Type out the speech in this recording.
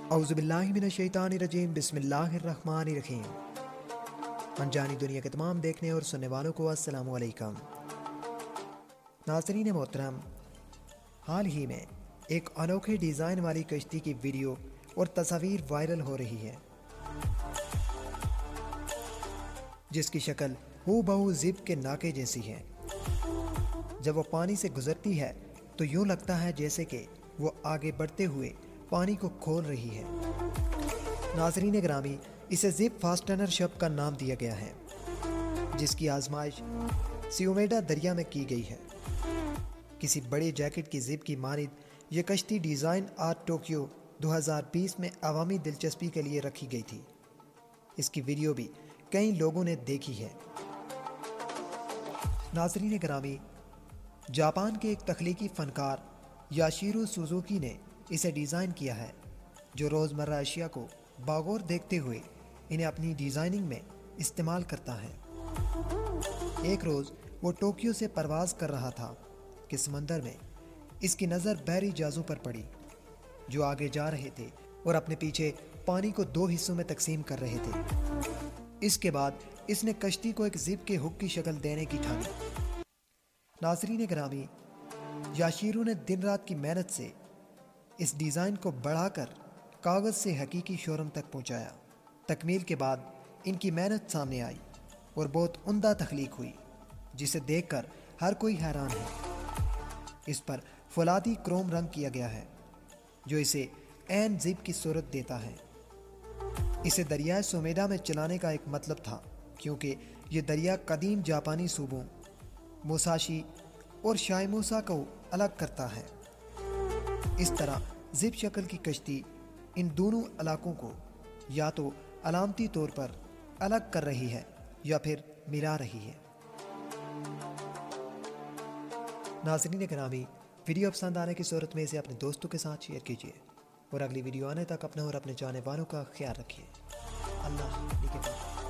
اعوذ باللہ من الشیطان الرجیم بسم اللہ الرحمن الرحیم۔ انجانی دنیا کے تمام دیکھنے اور سننے والوں کو السلام علیکم۔ ناظرین محترم، حال ہی میں ایک انوکھے ڈیزائن والی کشتی کی ویڈیو اور تصاویر وائرل ہو رہی ہے، جس کی شکل ہو بہو زپ کے ناکے جیسی ہے۔ جب وہ پانی سے گزرتی ہے تو یوں لگتا ہے جیسے کہ وہ آگے بڑھتے ہوئے پانی کو کھول رہی ہے۔ ناظرین گرامی، اسے زپ فاسٹنر شپ کا نام دیا گیا ہے، جس کی آزمائش سیومیڈا دریا میں کی گئی ہے۔ کسی بڑے جیکٹ کی زپ کی مانند یہ کشتی ڈیزائن آرٹ ٹوکیو 2020 میں عوامی دلچسپی کے لیے رکھی گئی تھی۔ اس کی ویڈیو بھی کئی لوگوں نے دیکھی ہے۔ ناظرین گرامی، جاپان کے ایک تخلیقی فنکار یاشیرو سوزوکی نے اسے ڈیزائن کیا ہے، جو روزمرہ اشیاء کو باغور دیکھتے ہوئے انہیں اپنی ڈیزائننگ میں استعمال کرتا ہے۔ ایک روز وہ ٹوکیو سے پرواز کر رہا تھا کہ سمندر میں اس کی نظر بحری جہازوں پر پڑی، جو آگے جا رہے تھے اور اپنے پیچھے پانی کو 2 حصوں میں تقسیم کر رہے تھے۔ اس کے بعد اس نے کشتی کو ایک زپ کے ہک کی شکل دینے کی ٹھانی۔ ناظرین گرامی، یاشیرو نے دن رات کی محنت سے اس ڈیزائن کو بڑھا کر کاغذ سے حقیقی شوہرم تک پہنچایا۔ تکمیل کے بعد ان کی محنت سامنے آئی اور بہت عمدہ تخلیق ہوئی، جسے دیکھ کر ہر کوئی حیران ہے۔ اس پر فولادی کروم رنگ کیا گیا ہے، جو اسے عین زپ کی صورت دیتا ہے۔ اسے دریائے سومیدا میں چلانے کا ایک مطلب تھا، کیونکہ یہ دریا قدیم جاپانی صوبوں موساشی اور شائموسا کو الگ کرتا ہے۔ اس طرح زپ شکل کی کشتی ان دونوں علاقوں کو یا تو علامتی طور پر الگ کر رہی ہے یا پھر ملا رہی ہے۔ ناظرین گرامی، ویڈیو پسند آنے کی صورت میں اسے اپنے دوستوں کے ساتھ شیئر کیجیے اور اگلی ویڈیو آنے تک اپنا اور اپنے جانے والوں کا خیال رکھیے۔ اللہ نگہبان۔